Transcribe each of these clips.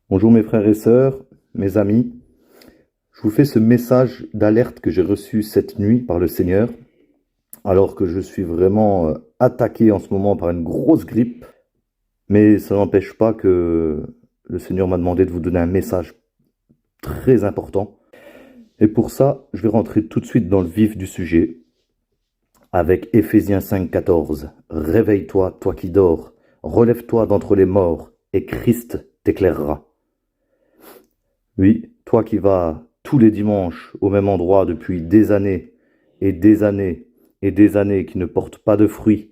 Bonjour mes frères et sœurs, mes amis. Je vous fais ce message d'alerte que j'ai reçu cette nuit par le Seigneur, alors que je suis vraiment attaqué en ce moment par une grosse grippe. Mais ça n'empêche pas que le Seigneur m'a demandé de vous donner un message très important. Et pour ça, je vais rentrer tout de suite dans le vif du sujet avec Éphésiens 5,14. Réveille-toi, toi qui dors, relève-toi d'entre les morts, et Christ t'éclairera. Oui, toi qui vas tous les dimanches au même endroit depuis des années et des années et des années, qui ne portent pas de fruits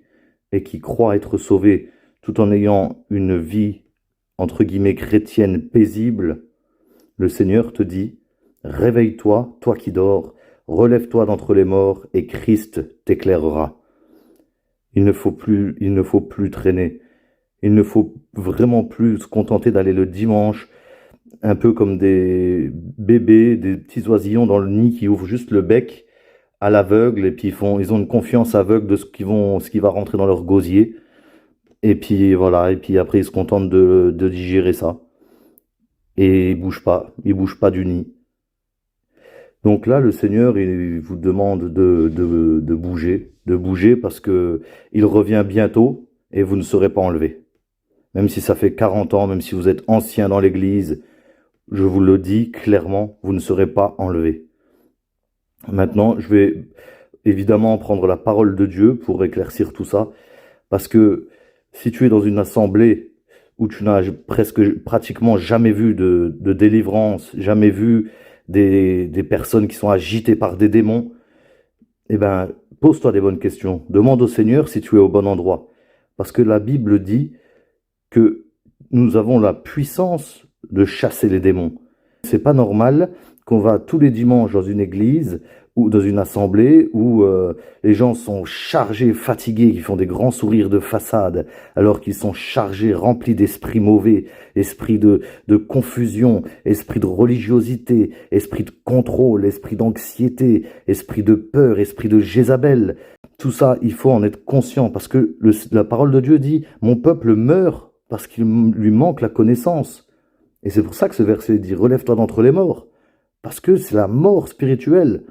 et qui croient être sauvé tout en ayant une vie, entre guillemets, chrétienne paisible, le Seigneur te dit, réveille-toi, toi qui dors, relève-toi d'entre les morts et Christ t'éclairera. Il ne faut plus traîner. Il ne faut vraiment plus se contenter d'aller le dimanche un peu comme des bébés, des petits oisillons dans le nid qui ouvrent juste le bec à l'aveugle et puis ils ont une confiance aveugle de ce qui va rentrer dans leur gosier. Et puis voilà, et puis après ils se contentent de digérer ça. Et ils bougent pas du nid. Donc là, le Seigneur, il vous demande de bouger parce que il revient bientôt et vous ne serez pas enlevé. Même si ça fait 40 ans, même si vous êtes ancien dans l'Église, je vous le dis clairement, vous ne serez pas enlevé. Maintenant, je vais évidemment prendre la parole de Dieu pour éclaircir tout ça, parce que si tu es dans une assemblée où tu n'as pratiquement jamais vu de délivrance, jamais vu des personnes qui sont agitées par des démons, eh ben, pose-toi des bonnes questions. Demande au Seigneur si tu es au bon endroit. Parce que la Bible dit que nous avons la puissance de chasser les démons. C'est pas normal qu'on va tous les dimanches dans une église ou dans une assemblée où les gens sont chargés, fatigués, qui font des grands sourires de façade, alors qu'ils sont chargés, remplis d'esprits mauvais, esprit de confusion, esprit de religiosité, esprit de contrôle, esprit d'anxiété, esprit de peur, esprit de Jézabel. Tout ça, il faut en être conscient, parce que la parole de Dieu dit « Mon peuple meurt parce qu'il lui manque la connaissance ». Et c'est pour ça que ce verset dit « Relève-toi d'entre les morts ». Parce que c'est la mort spirituelle.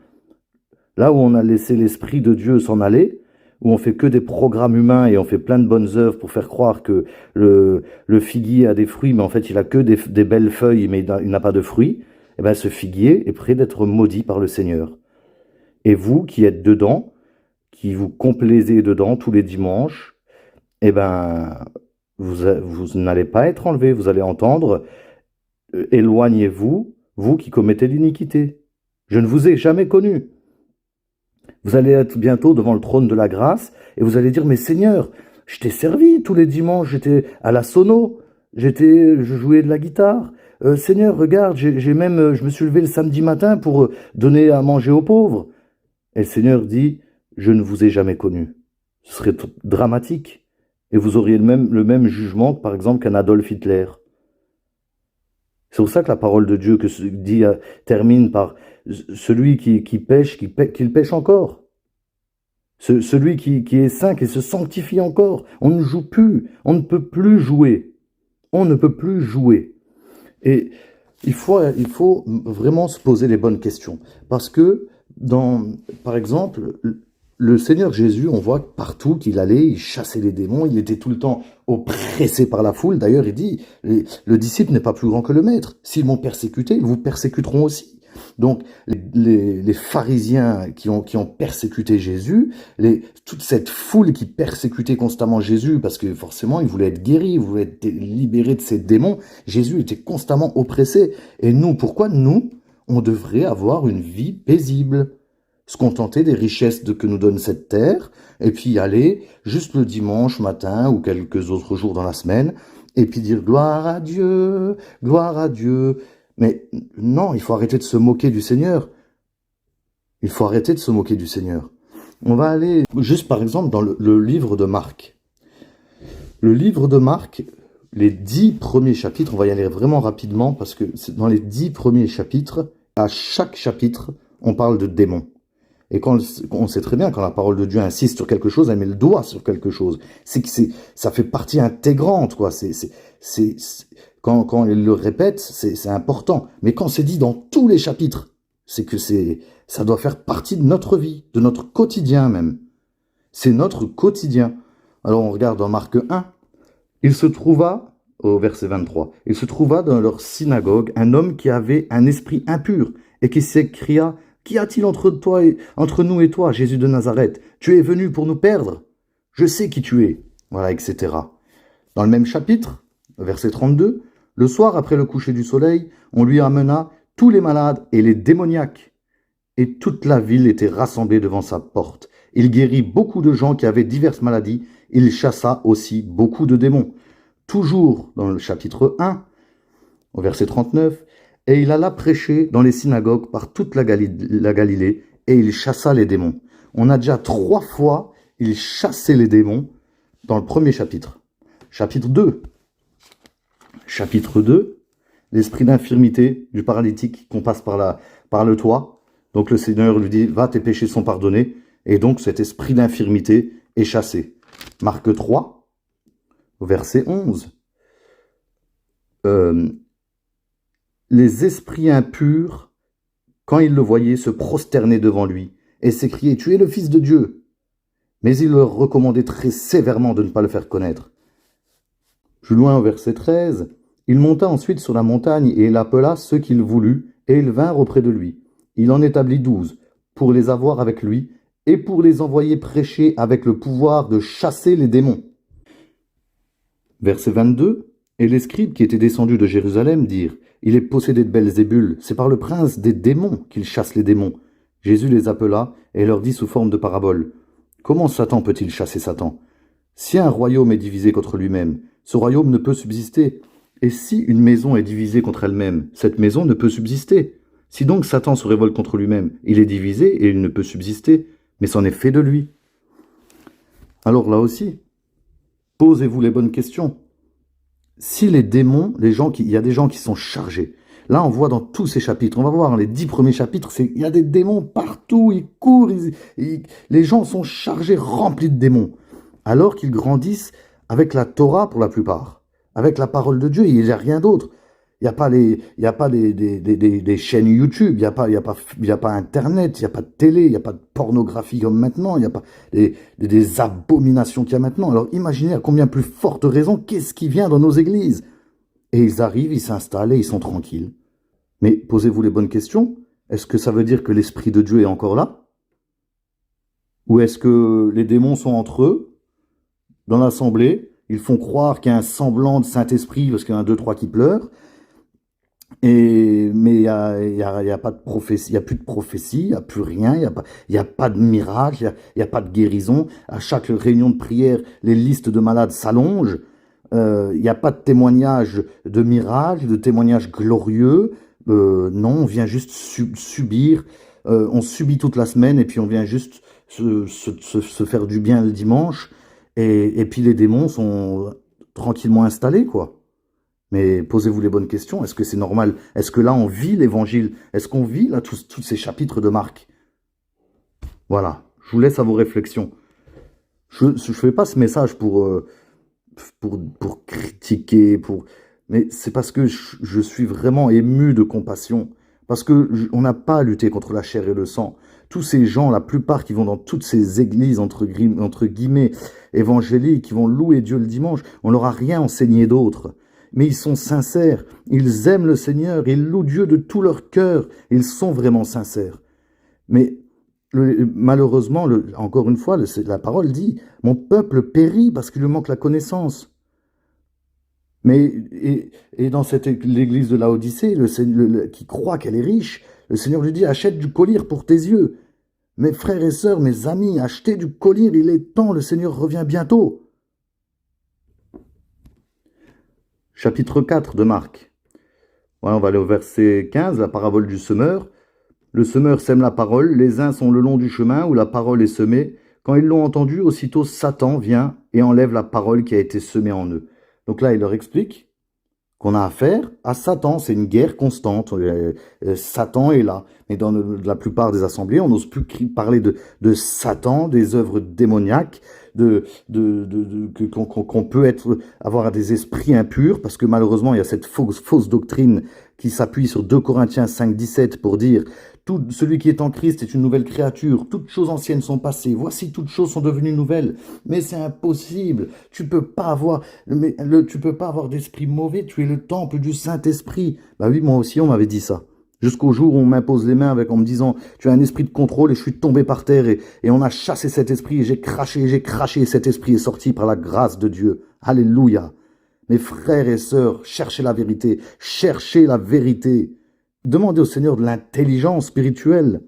Là où on a laissé l'Esprit de Dieu s'en aller, où on fait que des programmes humains et on fait plein de bonnes œuvres pour faire croire que le figuier a des fruits, mais en fait il a que des belles feuilles, mais il n'a pas de fruits, et bien ce figuier est prêt d'être maudit par le Seigneur. Et vous qui êtes dedans, qui vous complaisez dedans tous les dimanches, eh ben vous n'allez pas être enlevé, vous allez entendre éloignez-vous, vous qui commettez l'iniquité. Je ne vous ai jamais connu. Vous allez être bientôt devant le trône de la grâce et vous allez dire, mais Seigneur, je t'ai servi tous les dimanches, j'étais à la sono, je jouais de la guitare. Seigneur, regarde, je me suis levé le samedi matin pour donner à manger aux pauvres. Et le Seigneur dit, je ne vous ai jamais connu. Ce serait dramatique. Et vous auriez le même jugement, par exemple, qu'un Adolf Hitler. C'est pour ça que la parole de Dieu termine par celui qui pêche, qu'il pêche encore. Celui qui est saint, qui se sanctifie encore. On ne joue plus, on ne peut plus jouer. On ne peut plus jouer. Et il faut vraiment se poser les bonnes questions. Parce que, par exemple, le Seigneur Jésus, on voit partout qu'il allait, il chassait les démons, il était tout le temps oppressé par la foule. D'ailleurs, il dit, le disciple n'est pas plus grand que le maître. S'ils m'ont persécuté, ils vous persécuteront aussi. Donc, les pharisiens qui ont persécuté Jésus, toute cette foule qui persécutait constamment Jésus, parce que forcément, il voulait être guéri, il voulait être libéré de ces démons, Jésus était constamment oppressé. Et nous, pourquoi nous, on devrait avoir une vie paisible? Se contenter des richesses que nous donne cette terre, et puis y aller juste le dimanche matin ou quelques autres jours dans la semaine, et puis dire gloire à Dieu, gloire à Dieu. Mais non, il faut arrêter de se moquer du Seigneur. Il faut arrêter de se moquer du Seigneur. On va aller juste par exemple dans le livre de Marc. Le livre de Marc, les 10 premiers chapitres, on va y aller vraiment rapidement parce que dans les 10 premiers chapitres, à chaque chapitre, on parle de démons. Et on sait très bien, quand la parole de Dieu insiste sur quelque chose, elle met le doigt sur quelque chose. Ça fait partie intégrante, quoi. Quand il le répète, c'est important. Mais quand c'est dit dans tous les chapitres, c'est que ça doit faire partie de notre vie, de notre quotidien même. C'est notre quotidien. Alors on regarde dans Marc 1. Il se trouva, au verset 23, il se trouva dans leur synagogue un homme qui avait un esprit impur et qui s'écria: Qu'y a-t-il entre nous et toi, Jésus de Nazareth? Tu es venu pour nous perdre? Je sais qui tu es. Voilà, etc. Dans le même chapitre, verset 32, le soir après le coucher du soleil, on lui amena tous les malades et les démoniaques. Et toute la ville était rassemblée devant sa porte. Il guérit beaucoup de gens qui avaient diverses maladies. Il chassa aussi beaucoup de démons. Toujours dans le chapitre 1, au verset 39, et il alla prêcher dans les synagogues par toute la Galilée, et il chassa les démons. On a déjà 3 fois, il chassait les démons dans le premier chapitre. Chapitre 2. Chapitre 2, l'esprit d'infirmité du paralytique qu'on passe par le toit. Donc le Seigneur lui dit: va, tes péchés sont pardonnés. Et donc cet esprit d'infirmité est chassé. Marc 3, verset 11. Les esprits impurs, quand ils le voyaient, se prosternaient devant lui et s'écriaient: tu es le Fils de Dieu. Mais il leur recommandait très sévèrement de ne pas le faire connaître. Plus loin au verset 13, il monta ensuite sur la montagne et il appela ceux qu'il voulut, et ils vinrent auprès de lui. Il en établit 12, pour les avoir avec lui, et pour les envoyer prêcher avec le pouvoir de chasser les démons. Verset 22, et les scribes qui étaient descendus de Jérusalem dirent: il est possédé de Belzébul, c'est par le prince des démons qu'il chasse les démons. Jésus les appela et leur dit sous forme de parabole: comment Satan peut-il chasser Satan? Si un royaume est divisé contre lui-même, ce royaume ne peut subsister. Et si une maison est divisée contre elle-même, cette maison ne peut subsister. Si donc Satan se révolte contre lui-même, il est divisé et il ne peut subsister, mais c'en est fait de lui. Alors là aussi, posez-vous les bonnes questions. Si les démons, il y a des gens qui sont chargés. Là, on voit dans tous ces chapitres, on va voir dans les 10 premiers chapitres, il y a des démons partout, ils courent, les gens sont chargés, remplis de démons. Alors qu'ils grandissent avec la Torah pour la plupart, avec la parole de Dieu, il n'y a rien d'autre. Il n'y a pas des chaînes YouTube, il n'y a pas Internet, il n'y a pas de télé, il n'y a pas de pornographie comme maintenant, il n'y a pas des abominations qu'il y a maintenant. Alors imaginez à combien plus forte raison, qu'est-ce qui vient dans nos églises? Et ils arrivent, ils s'installent et ils sont tranquilles. Mais posez-vous les bonnes questions. Est-ce que ça veut dire que l'Esprit de Dieu est encore là? Ou est-ce que les démons sont entre eux, dans l'assemblée? Ils font croire qu'il y a un semblant de Saint-Esprit parce qu'il y en a 2, 3 qui pleurent. Mais il y a pas de prophétie, il n'y a plus de prophétie, il n'y a plus rien, il y a pas de miracle, il y a pas de guérison. À chaque réunion de prière, les listes de malades s'allongent. Il n'y a pas de témoignage de miracle, de témoignage glorieux. Non, on vient juste subir. On subit toute la semaine et puis on vient juste se faire du bien le dimanche. Et puis les démons sont tranquillement installés, quoi. Mais posez-vous les bonnes questions. Est-ce que c'est normal? Est-ce que là, on vit l'évangile? Est-ce qu'on vit là tous ces chapitres de Marc? Voilà. Je vous laisse à vos réflexions. Je ne fais pas ce message pour critiquer, mais c'est parce que je suis vraiment ému de compassion. Parce qu'on n'a pas à lutter contre la chair et le sang. Tous ces gens, la plupart qui vont dans toutes ces églises, entre guillemets, évangéliques, qui vont louer Dieu le dimanche, on leur a rien enseigné d'autre. Mais ils sont sincères, ils aiment le Seigneur, ils louent Dieu de tout leur cœur, ils sont vraiment sincères. Mais malheureusement, encore une fois, la parole dit: mon peuple périt parce qu'il lui manque la connaissance. Mais et dans l'église de Laodicée, qui croit qu'elle est riche, le Seigneur lui dit: achète du collier pour tes yeux. Mes frères et sœurs, mes amis, achetez du collier, il est temps, le Seigneur revient bientôt. Chapitre 4 de Marc. Voilà, on va aller au verset 15, la parabole du semeur. Le semeur sème la parole, les uns sont le long du chemin où la parole est semée. Quand ils l'ont entendu, aussitôt Satan vient et enlève la parole qui a été semée en eux. Donc là, il leur explique qu'on a affaire à Satan. C'est une guerre constante. Satan est là. Mais dans la plupart des assemblées, on n'ose plus parler de Satan, des œuvres démoniaques, qu'on peut avoir des esprits impurs, parce que malheureusement, il y a cette fausse doctrine qui s'appuie sur 2 Corinthiens 5, 17 pour dire tout celui qui est en Christ est une nouvelle créature, toutes choses anciennes sont passées, voici toutes choses sont devenues nouvelles. Mais c'est impossible, tu peux pas avoir d'esprit mauvais, tu es le temple du Saint-Esprit. Bah oui, moi aussi on m'avait dit ça. Jusqu'au jour où on m'impose les mains en me disant tu as un esprit de contrôle, et je suis tombé par terre et on a chassé cet esprit et j'ai craché et cet esprit est sorti par la grâce de Dieu. Alléluia. Mes frères et sœurs, cherchez la vérité, cherchez la vérité. Demandez au Seigneur de l'intelligence spirituelle.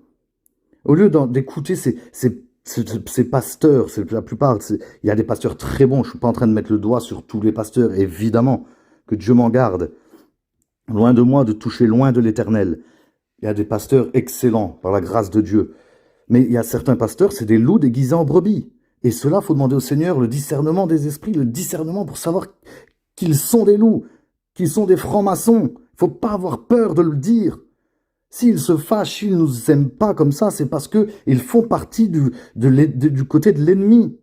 Au lieu d'écouter ces pasteurs, la plupart, il y a des pasteurs très bons, je ne suis pas en train de mettre le doigt sur tous les pasteurs, évidemment, que Dieu m'en garde. Loin de moi de toucher loin de l'Éternel. Il y a des pasteurs excellents, par la grâce de Dieu. Mais il y a certains pasteurs, c'est des loups déguisés en brebis. Et cela, il faut demander au Seigneur le discernement des esprits, le discernement pour savoir qu'ils sont des loups, qu'ils sont des francs-maçons. Il ne faut pas avoir peur de le dire. S'ils se fâchent, s'ils ne nous aiment pas comme ça, c'est parce qu'ils font partie du côté de l'ennemi.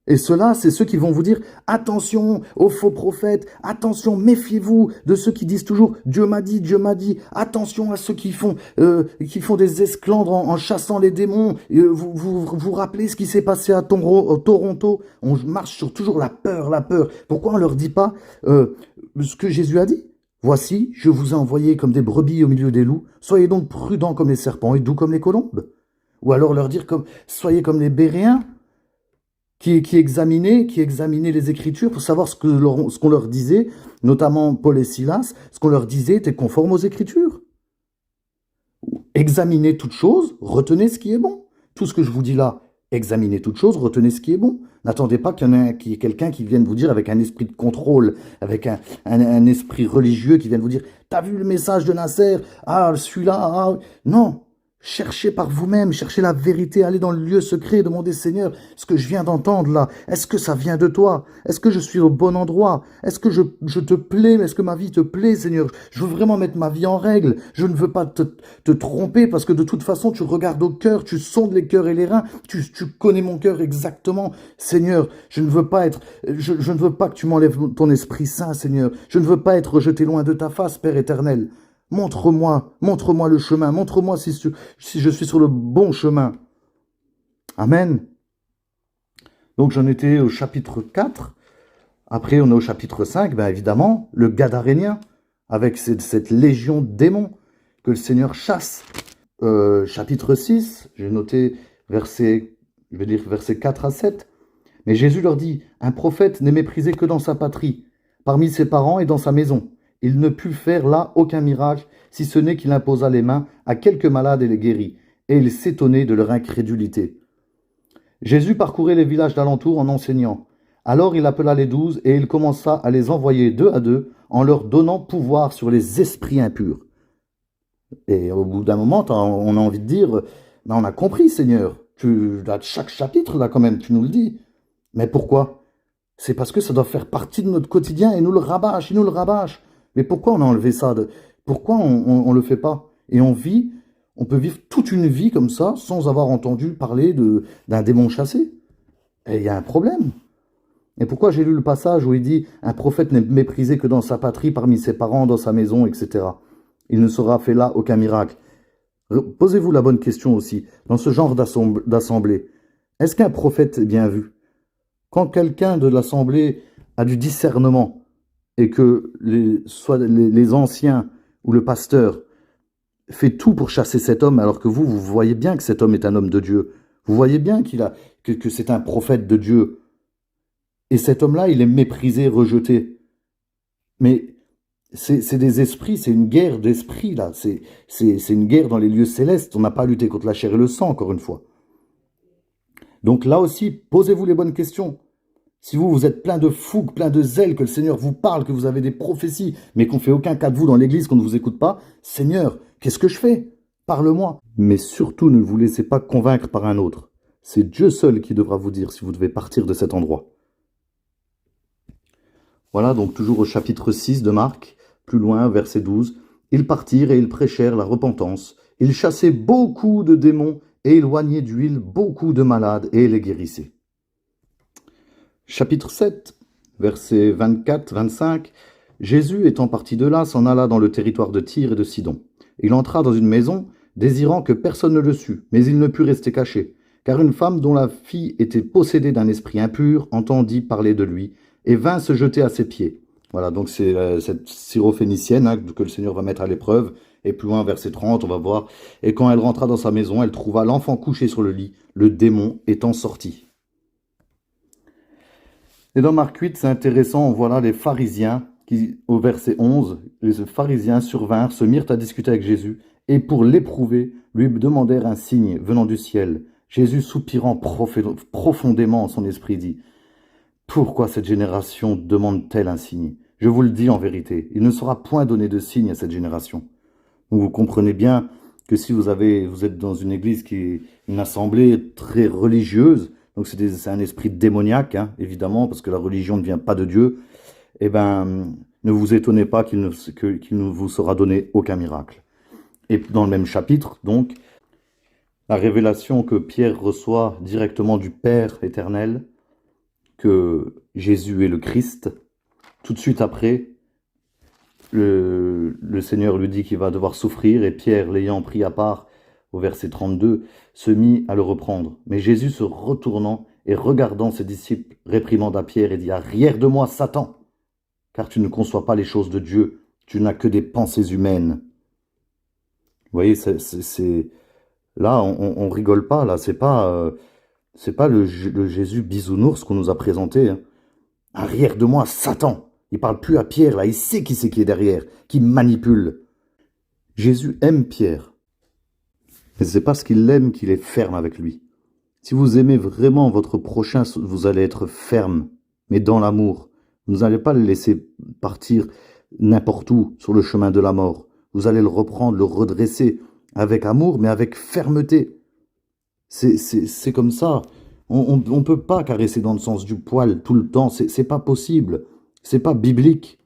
Et ceux-là, c'est ceux qui vont vous dire « Attention aux faux prophètes, attention, méfiez-vous de ceux qui disent toujours « Dieu m'a dit, Dieu m'a dit ». Attention à ceux qui font des esclandres en chassant les démons. Vous rappelez ce qui s'est passé à Toronto? On marche sur toujours la peur, la peur. Pourquoi on leur dit pas ce que Jésus a dit? Voici, je vous ai envoyé comme des brebis au milieu des loups. Soyez donc prudents comme les serpents et doux comme les colombes. Ou alors leur dire soyez comme les Béréens, qui examinaient les Écritures pour savoir ce qu'on leur disait, notamment Paul et Silas, ce qu'on leur disait était conforme aux Écritures. Examinez toutes choses, retenez ce qui est bon. Tout ce que je vous dis là, examinez toutes choses, retenez ce qui est bon. N'attendez pas qu'il y ait quelqu'un qui vienne vous dire avec un esprit de contrôle, avec un esprit religieux qui vienne vous dire « T'as vu le message de Nasser? Ah, celui-là, ah... » Non. Cherchez par vous-même, cherchez la vérité, allez dans le lieu secret, demandez Seigneur, ce que je viens d'entendre là, est-ce que ça vient de toi? Est-ce que je suis au bon endroit? Est-ce que je te plais? Est-ce que ma vie te plaît, Seigneur? Je veux vraiment mettre ma vie en règle, je ne veux pas te tromper parce que de toute façon tu regardes au cœur, tu sondes les cœurs et les reins, tu connais mon cœur exactement. Seigneur, je ne veux pas que tu m'enlèves ton Esprit Saint, Seigneur. Je ne veux pas être rejeté loin de ta face, Père éternel. Montre-moi le chemin, montre-moi si je suis sur le bon chemin. Amen. Donc j'en étais au chapitre 4. Après on est au chapitre 5, bien évidemment, le Gadarénien, avec cette légion de démons que le Seigneur chasse. Chapitre 6, j'ai noté versets 4 à 7. Mais Jésus leur dit, un prophète n'est méprisé que dans sa patrie, parmi ses parents et dans sa maison. Il ne put faire là aucun miracle, si ce n'est qu'il imposa les mains à quelques malades et les guérit, et il s'étonnait de leur incrédulité. Jésus parcourait les villages d'alentour en enseignant. Alors il appela les 12 et il commença à les envoyer 2 à 2 en leur donnant pouvoir sur les esprits impurs. Et au bout d'un moment, on a envie de dire, ben on a compris Seigneur, chaque chapitre là quand même, tu nous le dis. Mais pourquoi? C'est parce que ça doit faire partie de notre quotidien et il nous le rabâche. Mais pourquoi on a enlevé ça? Pourquoi on ne le fait pas? Et on peut vivre toute une vie comme ça sans avoir entendu parler d'un démon chassé. Et il y a un problème. Et pourquoi j'ai lu le passage où il dit « Un prophète n'est méprisé que dans sa patrie, parmi ses parents, dans sa maison, etc. » Il ne sera fait là aucun miracle. Posez-vous la bonne question aussi. Dans ce genre d'assemblée, est-ce qu'un prophète est bien vu? Quand quelqu'un de l'assemblée a du discernement, et que soit les anciens ou le pasteur fait tout pour chasser cet homme, alors que vous voyez bien que cet homme est un homme de Dieu. Vous voyez bien que c'est un prophète de Dieu. Et cet homme-là, il est méprisé, rejeté. Mais c'est des esprits, c'est une guerre d'esprits, là. C'est une guerre dans les lieux célestes. On n'a pas lutté contre la chair et le sang, encore une fois. Donc là aussi, posez-vous les bonnes questions. Si vous êtes plein de fougue, plein de zèle, que le Seigneur vous parle, que vous avez des prophéties, mais qu'on ne fait aucun cas de vous dans l'église, qu'on ne vous écoute pas, Seigneur, qu'est-ce que je fais? Parle-moi. Mais surtout, ne vous laissez pas convaincre par un autre. C'est Dieu seul qui devra vous dire si vous devez partir de cet endroit. Voilà, donc toujours au chapitre 6 de Marc, plus loin, verset 12. Ils partirent et ils prêchèrent la repentance. Ils chassaient beaucoup de démons et éloignaient d'huile beaucoup de malades et les guérissaient. Chapitre 7, versets 24-25. Jésus, étant parti de là, s'en alla dans le territoire de Tyr et de Sidon. Il entra dans une maison, désirant que personne ne le sût, mais il ne put rester caché, car une femme dont la fille était possédée d'un esprit impur entendit parler de lui, et vint se jeter à ses pieds. Voilà, donc c'est cette syrophénicienne que le Seigneur va mettre à l'épreuve. Et plus loin, verset 30, on va voir. Et quand elle rentra dans sa maison, elle trouva l'enfant couché sur le lit, le démon étant sorti. Et dans Marc 8, c'est intéressant, on voit là les pharisiens, qui, au verset 11, les pharisiens survinrent, se mirent à discuter avec Jésus, et pour l'éprouver, lui demandèrent un signe venant du ciel. Jésus, soupirant profondément en son esprit, dit « Pourquoi cette génération demande-t-elle un signe? Je vous le dis en vérité, il ne sera point donné de signe à cette génération. » Donc vous comprenez bien que si vous êtes dans une église qui est une assemblée très religieuse, donc c'est un esprit démoniaque, évidemment, parce que la religion ne vient pas de Dieu, eh ben, ne vous étonnez pas qu'il ne vous sera donné aucun miracle. Et dans le même chapitre, donc, la révélation que Pierre reçoit directement du Père éternel, que Jésus est le Christ, tout de suite après, le Seigneur lui dit qu'il va devoir souffrir, et Pierre, l'ayant pris à part, au verset 32, se mit à le reprendre. Mais Jésus, se retournant et regardant ses disciples, réprimanda Pierre et dit « Arrière de moi, Satan, car tu ne conçois pas les choses de Dieu, tu n'as que des pensées humaines. » Vous voyez, là, on rigole pas, là, c'est pas le Jésus bisounours qu'on nous a présenté. Arrière de moi, Satan. Il parle plus à Pierre, là, il sait qui c'est qui est derrière, qui manipule. Jésus aime Pierre. Mais c'est parce qu'il l'aime qu'il est ferme avec lui. Si vous aimez vraiment votre prochain, vous allez être ferme, mais dans l'amour. Vous n'allez pas le laisser partir n'importe où sur le chemin de la mort. Vous allez le reprendre, le redresser avec amour, mais avec fermeté. C'est comme ça. On ne peut pas caresser dans le sens du poil tout le temps. C'est pas possible. C'est pas biblique.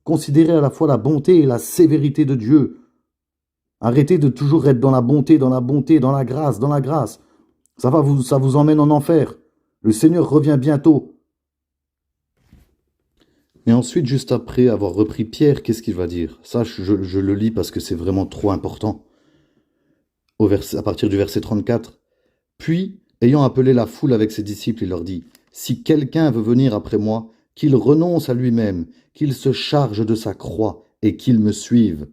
Considérez à la fois la bonté et la sévérité de Dieu. Arrêtez de toujours être dans la bonté, dans la grâce, dans la grâce. Ça vous emmène en enfer. Le Seigneur revient bientôt. Et ensuite, juste après avoir repris Pierre, qu'est-ce qu'il va dire? Ça, je le lis parce que c'est vraiment trop important. À partir du verset 34. Puis, ayant appelé la foule avec ses disciples, il leur dit, « Si quelqu'un veut venir après moi, qu'il renonce à lui-même, qu'il se charge de sa croix et qu'il me suive. »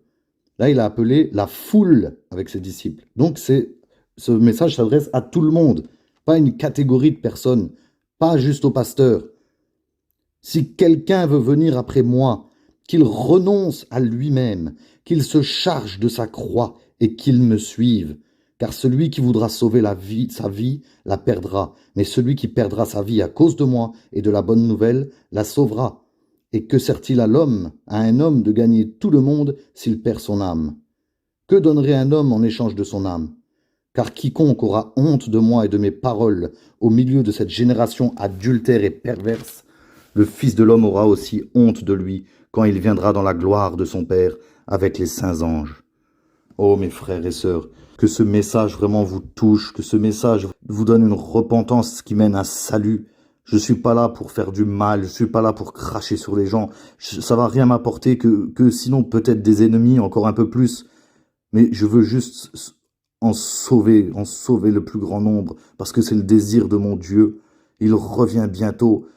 Là, il a appelé la foule avec ses disciples. Donc, ce message s'adresse à tout le monde, pas à une catégorie de personnes, pas juste aux pasteurs. Si quelqu'un veut venir après moi, qu'il renonce à lui-même, qu'il se charge de sa croix et qu'il me suive. Car celui qui voudra sauver sa vie, la perdra. Mais celui qui perdra sa vie à cause de moi et de la bonne nouvelle, la sauvera. Et que sert-il à un homme de gagner tout le monde s'il perd son âme? Que donnerait un homme en échange de son âme? Car quiconque aura honte de moi et de mes paroles au milieu de cette génération adultère et perverse, le Fils de l'homme aura aussi honte de lui quand il viendra dans la gloire de son Père avec les saints anges. Oh mes frères et sœurs, que ce message vraiment vous touche, que ce message vous donne une repentance qui mène à salut. Je suis pas là pour faire du mal, je suis pas là pour cracher sur les gens. Ça va rien m'apporter que sinon peut-être des ennemis, encore un peu plus. Mais je veux juste en sauver le plus grand nombre, parce que c'est le désir de mon Dieu. Il revient bientôt.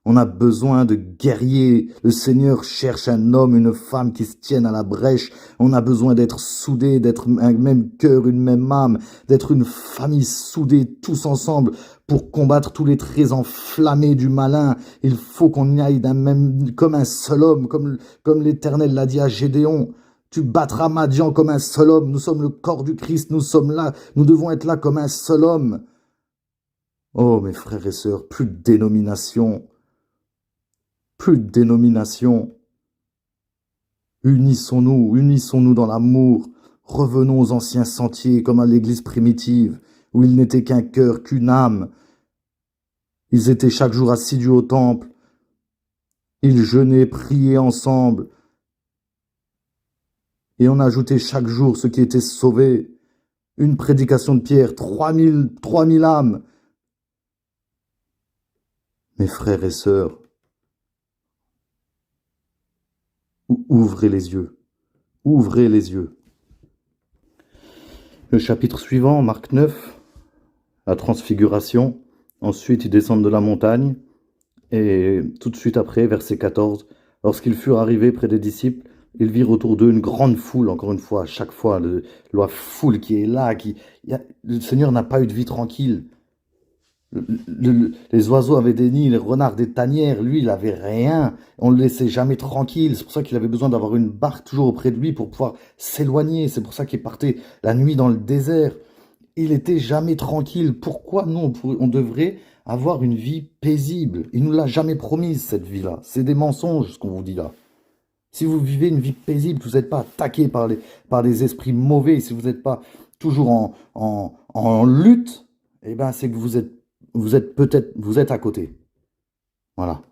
On a besoin de guerriers. Le Seigneur cherche un homme, une femme qui se tiennent à la brèche. On a besoin d'être soudés, d'être un même cœur, une même âme, d'être une famille soudée tous ensemble pour combattre tous les traits enflammés du malin. Il faut qu'on y aille comme un seul homme, comme l'Éternel l'a dit à Gédéon. Tu battras Madian comme un seul homme. Nous sommes le corps du Christ, nous sommes là. Nous devons être là comme un seul homme. Oh mes frères et sœurs, plus de dénomination. Plus de dénomination. Unissons-nous dans l'amour. Revenons aux anciens sentiers comme à l'église primitive, où il n'était qu'un cœur, qu'une âme. Ils étaient chaque jour assidus au temple. Ils jeûnaient, priaient ensemble, et on ajoutait chaque jour ceux qui étaient sauvés. Une prédication de Pierre, 3000 âmes. Mes frères et sœurs, ouvrez les yeux. Ouvrez les yeux. Le chapitre suivant, Marc 9, la transfiguration. Ensuite, ils descendent de la montagne. Et tout de suite après, verset 14, lorsqu'ils furent arrivés près des disciples, ils virent autour d'eux une grande foule, encore une fois, à chaque fois, la foule qui est là, le Seigneur n'a pas eu de vie tranquille. Les oiseaux avaient des nids, les renards des tanières, lui, il avait rien. On ne le laissait jamais tranquille. C'est pour ça qu'il avait besoin d'avoir une barque toujours auprès de lui pour pouvoir s'éloigner. C'est pour ça qu'il partait la nuit dans le désert. Il était jamais tranquille. Pourquoi nous, on devrait avoir une vie paisible? Il nous l'a jamais promise, cette vie-là. C'est des mensonges, ce qu'on vous dit là. Si vous vivez une vie paisible, vous n'êtes pas attaqué par les esprits mauvais, si vous n'êtes pas toujours en lutte, eh ben, c'est que vous êtes à côté. Voilà.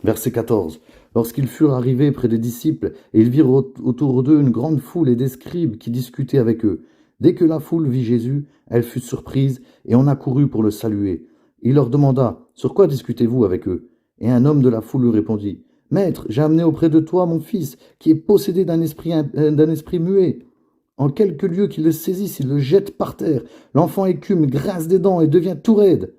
Verset 14. Lorsqu'ils furent arrivés près des disciples, et ils virent autour d'eux une grande foule et des scribes qui discutaient avec eux. Dès que la foule vit Jésus, elle fut surprise, et on accourut pour le saluer. Il leur demanda, « Sur quoi discutez-vous avec eux ?» Et un homme de la foule lui répondit, « Maître, j'ai amené auprès de toi mon fils, qui est possédé d'un esprit muet. En quelques lieux qu'il le saisisse, il le jette par terre. L'enfant écume, grince des dents et devient tout raide.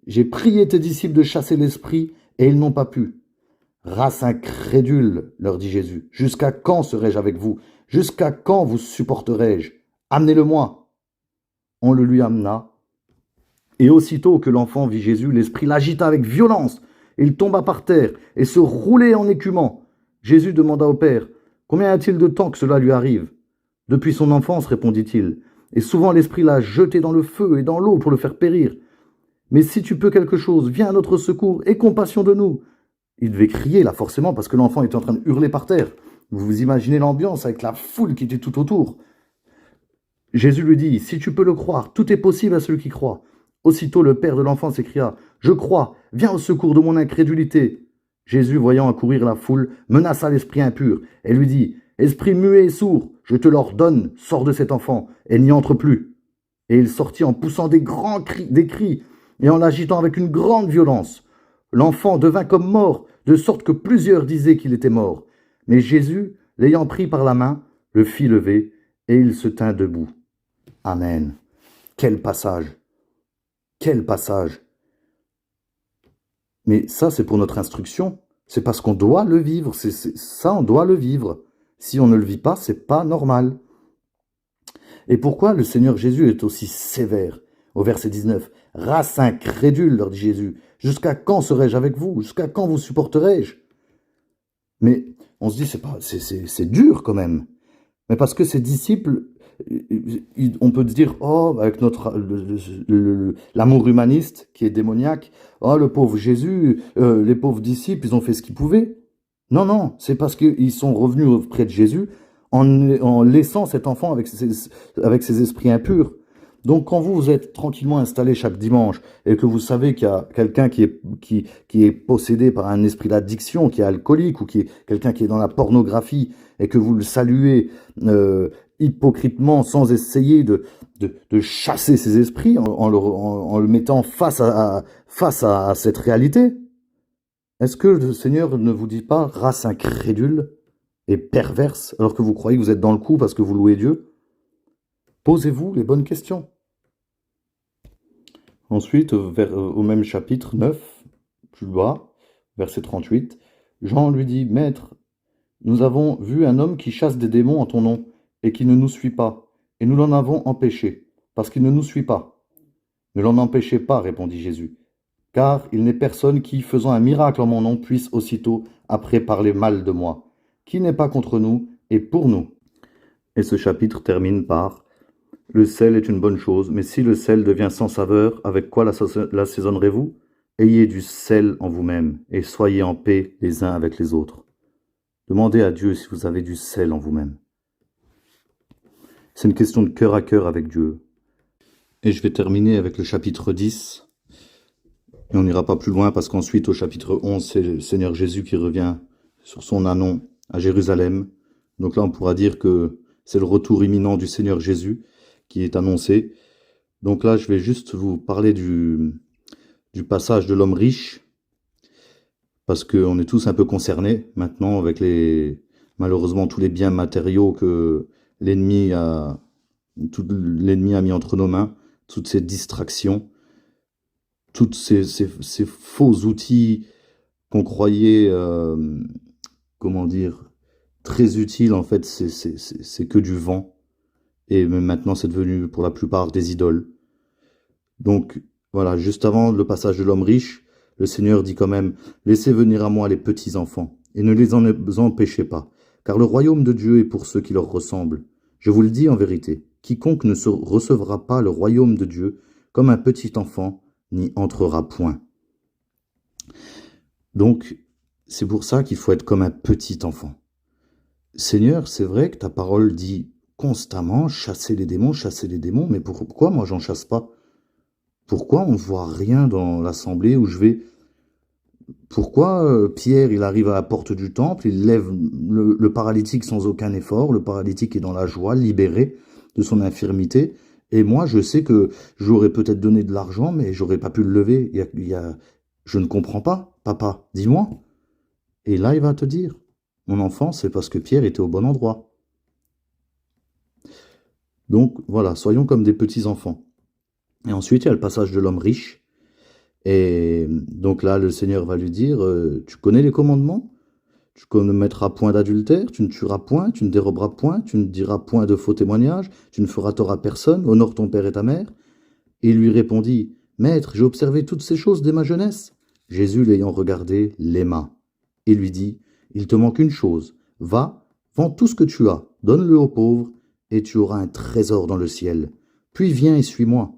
J'ai prié tes disciples de chasser l'esprit, et ils n'ont pas pu. » « Race incrédule, leur dit Jésus, jusqu'à quand serai-je avec vous? Jusqu'à quand vous supporterai-je? Amenez-le-moi. On le lui amena, et aussitôt que l'enfant vit Jésus, l'esprit l'agita avec violence. Il tomba par terre et se roulait en écumant. Jésus demanda au Père, « Combien y a-t-il de temps que cela lui arrive ?» « Depuis son enfance, répondit-il, et souvent l'esprit l'a jeté dans le feu et dans l'eau pour le faire périr. Mais si tu peux quelque chose, viens à notre secours, aie compassion de nous. » Il devait crier là forcément parce que l'enfant était en train de hurler par terre. Vous vous imaginez l'ambiance avec la foule qui était tout autour. Jésus lui dit, « Si tu peux le croire, tout est possible à celui qui croit. » Aussitôt le père de l'enfant s'écria, « Je crois, viens au secours de mon incrédulité. » Jésus, voyant accourir la foule, menaça l'esprit impur et lui dit, « Esprit muet et sourd, je te l'ordonne, sors de cet enfant et n'y entre plus. » Et il sortit en poussant des cris et en l'agitant avec une grande violence. L'enfant devint comme mort, de sorte que plusieurs disaient qu'il était mort. Mais Jésus, l'ayant pris par la main, le fit lever, et il se tint debout. Amen. Quel passage! Quel passage! Mais ça, c'est pour notre instruction. C'est parce qu'on doit le vivre. Ça, on doit le vivre. Si on ne le vit pas, c'est pas normal. Et pourquoi le Seigneur Jésus est aussi sévère? Au verset 19, « Race incrédule, leur dit Jésus, jusqu'à quand serai-je avec vous? Jusqu'à quand vous supporterai-je » Mais on se dit, c'est dur quand même. Mais parce que ces disciples, on peut dire, oh, avec l'amour humaniste qui est démoniaque, oh, le pauvre Jésus, les pauvres disciples, ils ont fait ce qu'ils pouvaient. Non, non, c'est parce qu'ils sont revenus auprès de Jésus en laissant cet enfant avec ses esprits impurs. Donc quand vous êtes tranquillement installé chaque dimanche et que vous savez qu'il y a quelqu'un qui est possédé par un esprit d'addiction, qui est alcoolique ou qui est quelqu'un qui est dans la pornographie et que vous le saluez hypocritement sans essayer de chasser ces esprits en le mettant face à cette réalité, est-ce que le Seigneur ne vous dit pas race incrédule et perverse alors que vous croyez que vous êtes dans le coup parce que vous louez Dieu? Posez-vous les bonnes questions. Ensuite, au même chapitre 9, plus bas, verset 38, Jean lui dit, « Maître, nous avons vu un homme qui chasse des démons en ton nom, et qui ne nous suit pas, et nous l'en avons empêché, parce qu'il ne nous suit pas. » « Ne l'en empêchez pas, répondit Jésus, car il n'est personne qui, faisant un miracle en mon nom, puisse aussitôt après parler mal de moi. Qui n'est pas contre nous et pour nous. » Et ce chapitre termine par « Le sel est une bonne chose, mais si le sel devient sans saveur, avec quoi l'assaisonnerez-vous? Ayez du sel en vous-même, et soyez en paix les uns avec les autres. » Demandez à Dieu si vous avez du sel en vous-même. C'est une question de cœur à cœur avec Dieu. Et je vais terminer avec le chapitre 10. Et on n'ira pas plus loin parce qu'ensuite, au chapitre 11, c'est le Seigneur Jésus qui revient sur son ânon à Jérusalem. Donc là, on pourra dire que c'est le retour imminent du Seigneur Jésus qui est annoncé. Donc là, je vais juste vous parler du passage de l'homme riche, parce qu'on est tous un peu concernés maintenant avec malheureusement tous les biens matériaux que l'ennemi a mis entre nos mains, toutes ces distractions, tous ces faux outils qu'on croyait, comment dire, très utiles, en fait, c'est que du vent. Et même maintenant, c'est devenu pour la plupart des idoles. Donc, voilà, juste avant le passage de l'homme riche, le Seigneur dit quand même, « Laissez venir à moi les petits-enfants, et ne les en empêchez pas, car le royaume de Dieu est pour ceux qui leur ressemblent. Je vous le dis en vérité, quiconque ne recevra pas le royaume de Dieu comme un petit enfant, n'y entrera point. » Donc, c'est pour ça qu'il faut être comme un petit enfant. Seigneur, c'est vrai que ta parole dit constamment, chasser les démons, mais pourquoi moi j'en chasse pas? Pourquoi on ne voit rien dans l'assemblée où je vais? Pourquoi Pierre, il arrive à la porte du temple, il lève le paralytique sans aucun effort, le paralytique est dans la joie, libéré de son infirmité, et moi je sais que j'aurais peut-être donné de l'argent, mais j'aurais pas pu le lever. Je ne comprends pas, papa, dis-moi. Et là il va te dire, mon enfant, c'est parce que Pierre était au bon endroit. Donc voilà, soyons comme des petits enfants. Et ensuite, il y a le passage de l'homme riche. Et donc là, le Seigneur va lui dire, tu connais les commandements? Tu ne mettras point d'adultère, tu ne tueras point, tu ne déroberas point, tu ne diras point de faux témoignages, tu ne feras tort à personne, honore ton père et ta mère. Et il lui répondit, Maître, j'ai observé toutes ces choses dès ma jeunesse. Jésus, l'ayant regardé, l'aima et lui dit, il te manque une chose, va, vends tout ce que tu as, donne-le aux pauvres, et tu auras un trésor dans le ciel. Puis viens et suis-moi.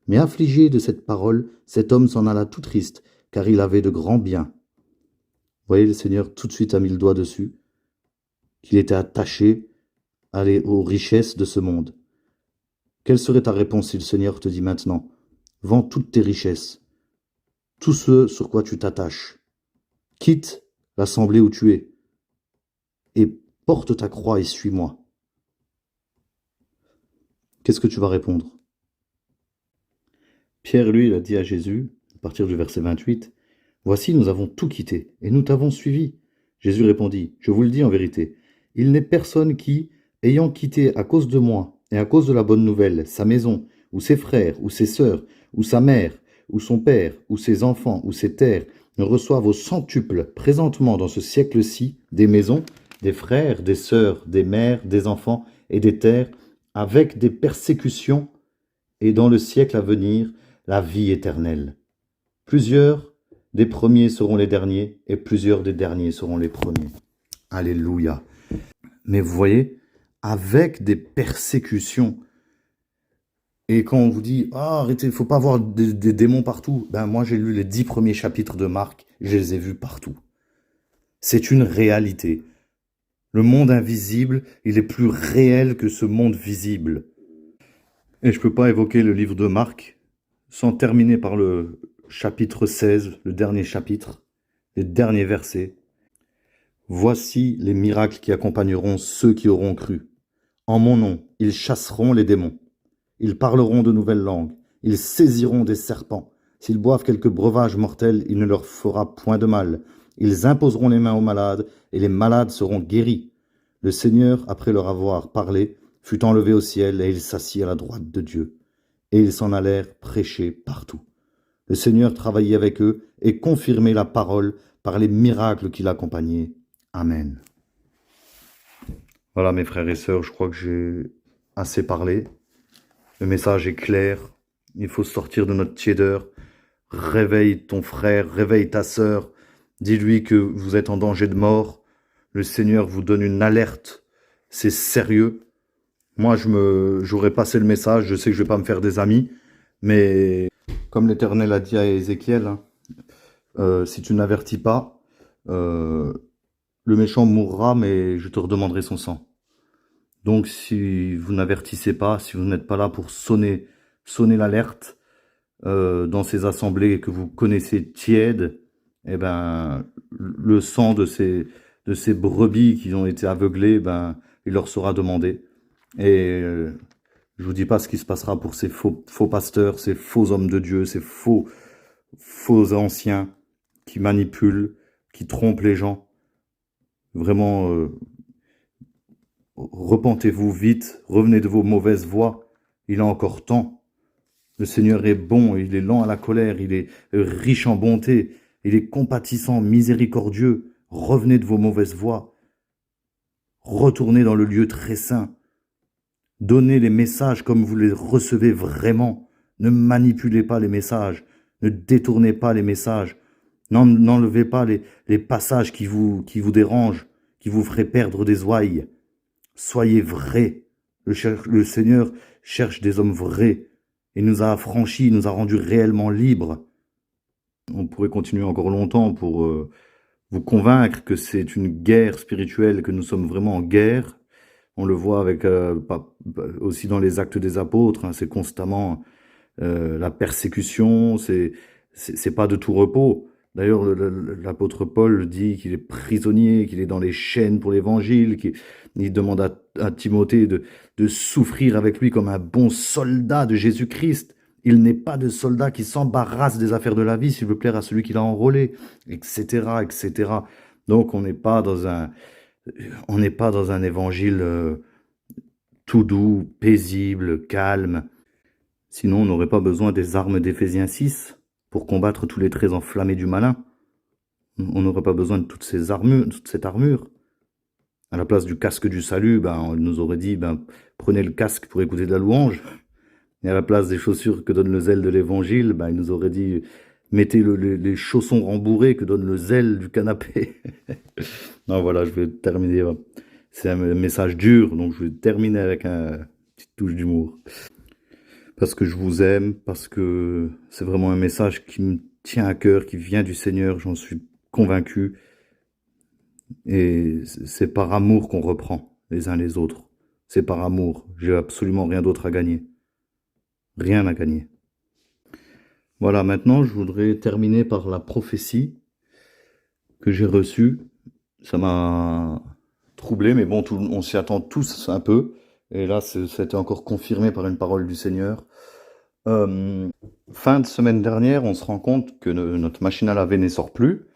Mais affligé de cette parole, cet homme s'en alla tout triste, car il avait de grands biens. Vous voyez, le Seigneur tout de suite a mis le doigt dessus, qu'il était attaché aux richesses de ce monde. Quelle serait ta réponse si le Seigneur te dit maintenant, vends toutes tes richesses, tout ce sur quoi tu t'attaches, quitte l'assemblée où tu es, et porte ta croix et suis-moi. Qu'est-ce que tu vas répondre? Pierre, lui, il a dit à Jésus, à partir du verset 28, « Voici, nous avons tout quitté, et nous t'avons suivi. » Jésus répondit, « Je vous le dis en vérité, il n'est personne qui, ayant quitté à cause de moi, et à cause de la bonne nouvelle, sa maison, ou ses frères, ou ses sœurs, ou sa mère, ou son père, ou ses enfants, ou ses terres, ne reçoive au centuple, présentement dans ce siècle-ci, des maisons, des frères, des sœurs, des mères, des enfants, et des terres, avec des persécutions, et dans le siècle à venir, la vie éternelle. Plusieurs des premiers seront les derniers, et plusieurs des derniers seront les premiers. Alléluia. Mais vous voyez, avec des persécutions. Et quand on vous dit, ah, arrêtez, il ne faut pas avoir des démons partout. Ben moi, j'ai lu les 10 premiers chapitres de Marc, je les ai vus partout. C'est une réalité. Le monde invisible, il est plus réel que ce monde visible. Et je ne peux pas évoquer le livre de Marc sans terminer par le chapitre 16, le dernier chapitre, les derniers versets. Voici les miracles qui accompagneront ceux qui auront cru. En mon nom, ils chasseront les démons. Ils parleront de nouvelles langues. Ils saisiront des serpents. S'ils boivent quelques breuvages mortels, il ne leur fera point de mal. Ils imposeront les mains aux malades, et les malades seront guéris. Le Seigneur, après leur avoir parlé, fut enlevé au ciel, et il s'assit à la droite de Dieu. Et ils s'en allèrent prêcher partout. Le Seigneur travaillait avec eux et confirmait la parole par les miracles qui l'accompagnaient. Amen. Voilà mes frères et sœurs, je crois que j'ai assez parlé. Le message est clair. Il faut sortir de notre tiédeur. Réveille ton frère, réveille ta sœur. Dis-lui que vous êtes en danger de mort. Le Seigneur vous donne une alerte. C'est sérieux. Moi, j'aurais passé le message. Je sais que je ne vais pas me faire des amis. Mais comme l'Éternel a dit à Ézéchiel, si tu n'avertis pas, le méchant mourra, mais je te redemanderai son sang. Donc, si vous n'avertissez pas, si vous n'êtes pas là pour sonner l'alerte, dans ces assemblées que vous connaissez tièdes, eh ben, le sang de ces brebis qui ont été aveuglées, ben, il leur sera demandé. Et je vous dis pas ce qui se passera pour ces faux pasteurs, ces faux hommes de Dieu, ces faux anciens qui manipulent, qui trompent les gens. Vraiment, repentez-vous vite, revenez de vos mauvaises voies, il a encore temps. Le Seigneur est bon, il est lent à la colère, il est riche en bonté, il est compatissant, miséricordieux. Revenez de vos mauvaises voies, retournez dans le lieu très saint. Donnez les messages comme vous les recevez vraiment. Ne manipulez pas les messages, ne détournez pas les messages. N'enlevez pas les passages qui vous dérangent, qui vous feraient perdre des ouailles. Soyez vrais. Le Seigneur cherche des hommes vrais. Il nous a affranchis, il nous a rendus réellement libres. On pourrait continuer encore longtemps pour vous convaincre que c'est une guerre spirituelle, que nous sommes vraiment en guerre. On le voit avec aussi dans les actes des apôtres, hein, c'est constamment la persécution, c'est pas de tout repos. D'ailleurs, l'apôtre Paul dit qu'il est prisonnier, qu'il est dans les chaînes pour l'évangile, qu'il demande à Timothée de souffrir avec lui comme un bon soldat de Jésus-Christ. Il n'est pas de soldat qui s'embarrasse des affaires de la vie s'il veut plaire à celui qui l'a enrôlé, etc., etc. Donc, on n'est pas dans un évangile tout doux, paisible, calme. Sinon, on n'aurait pas besoin des armes d'Éphésiens 6 pour combattre tous les traits enflammés du malin. On n'aurait pas besoin de toute cette armure. À la place du casque du salut, ben, on nous aurait dit, ben, prenez le casque pour écouter de la louange. Et à la place des chaussures que donne le zèle de l'évangile, ben, il nous aurait dit, mettez les chaussons rembourrés que donne le zèle du canapé. Non, voilà, je vais terminer. C'est un message dur, donc je vais terminer avec une petite touche d'humour. Parce que je vous aime, parce que c'est vraiment un message qui me tient à cœur, qui vient du Seigneur, j'en suis convaincu. Et c'est par amour qu'on reprend les uns les autres. C'est par amour. J'ai absolument rien d'autre à gagner. Rien à gagner. Voilà, maintenant je voudrais terminer par la prophétie que j'ai reçue. Ça m'a troublé, mais bon, on s'y attend tous un peu. Et là, ça a été encore confirmé par une parole du Seigneur. Fin de semaine dernière, on se rend compte que notre machine à laver ne sort plus.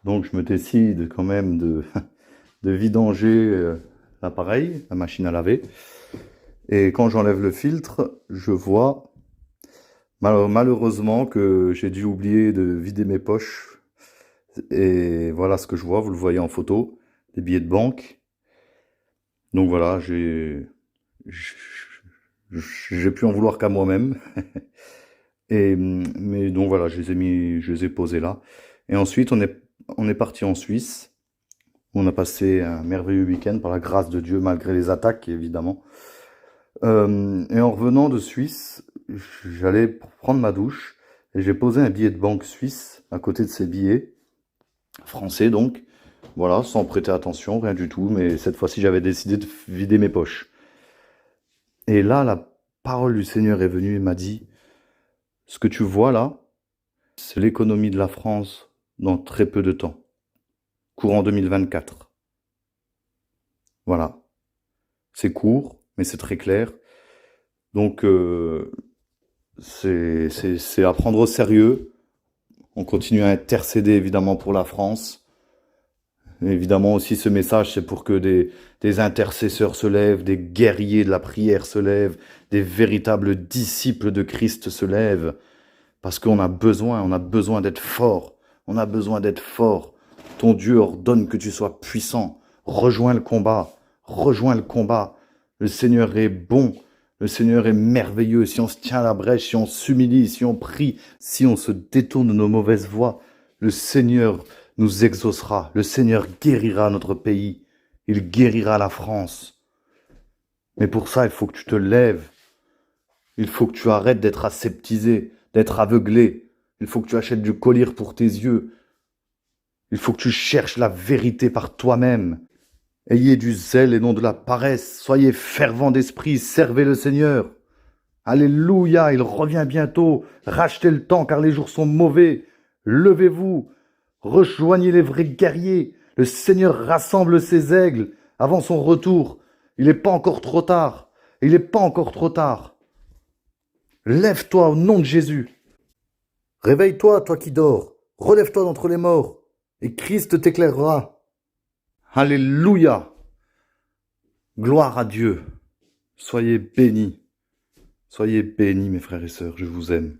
Donc je me décide quand même de vidanger l'appareil, la machine à laver. Et quand j'enlève le filtre, je vois malheureusement que j'ai dû oublier de vider mes poches. Et voilà ce que je vois, vous le voyez en photo, des billets de banque. Donc voilà, j'ai pu en vouloir qu'à moi-même. Mais donc voilà, je les ai posés là. Et ensuite, on est parti en Suisse. On a passé un merveilleux week-end par la grâce de Dieu, malgré les attaques, évidemment. Et en revenant de Suisse, j'allais prendre ma douche et j'ai posé un billet de banque suisse à côté de ces billets, français donc. Voilà, sans prêter attention, rien du tout. Mais cette fois-ci, j'avais décidé de vider mes poches. Et là, la parole du Seigneur est venue et m'a dit, ce que tu vois là, c'est l'économie de la France dans très peu de temps. Courant 2024. Voilà. C'est court, mais c'est très clair. Donc, c'est à prendre au sérieux. On continue à intercéder évidemment pour la France. Évidemment aussi ce message, c'est pour que des intercesseurs se lèvent, des guerriers de la prière se lèvent, des véritables disciples de Christ se lèvent. Parce qu'on a besoin d'être fort. On a besoin d'être fort. Ton Dieu ordonne que tu sois puissant. Rejoins le combat. Rejoins le combat. Le Seigneur est bon. Le Seigneur est merveilleux. Si on se tient à la brèche, si on s'humilie, si on prie, si on se détourne de nos mauvaises voies, le Seigneur nous exaucera. Le Seigneur guérira notre pays. Il guérira la France. Mais pour ça, il faut que tu te lèves. Il faut que tu arrêtes d'être aseptisé, d'être aveuglé. Il faut que tu achètes du collyre pour tes yeux. Il faut que tu cherches la vérité par toi-même. Ayez du zèle et non de la paresse. Soyez fervents d'esprit, servez le Seigneur. Alléluia, il revient bientôt. Rachetez le temps car les jours sont mauvais. Levez-vous, rejoignez les vrais guerriers. Le Seigneur rassemble ses aigles avant son retour. Il n'est pas encore trop tard. Il n'est pas encore trop tard. Lève-toi au nom de Jésus. Réveille-toi, toi qui dors. Relève-toi d'entre les morts. Et Christ t'éclairera. Alléluia. Gloire à Dieu. Soyez bénis. Soyez bénis, mes frères et sœurs. Je vous aime.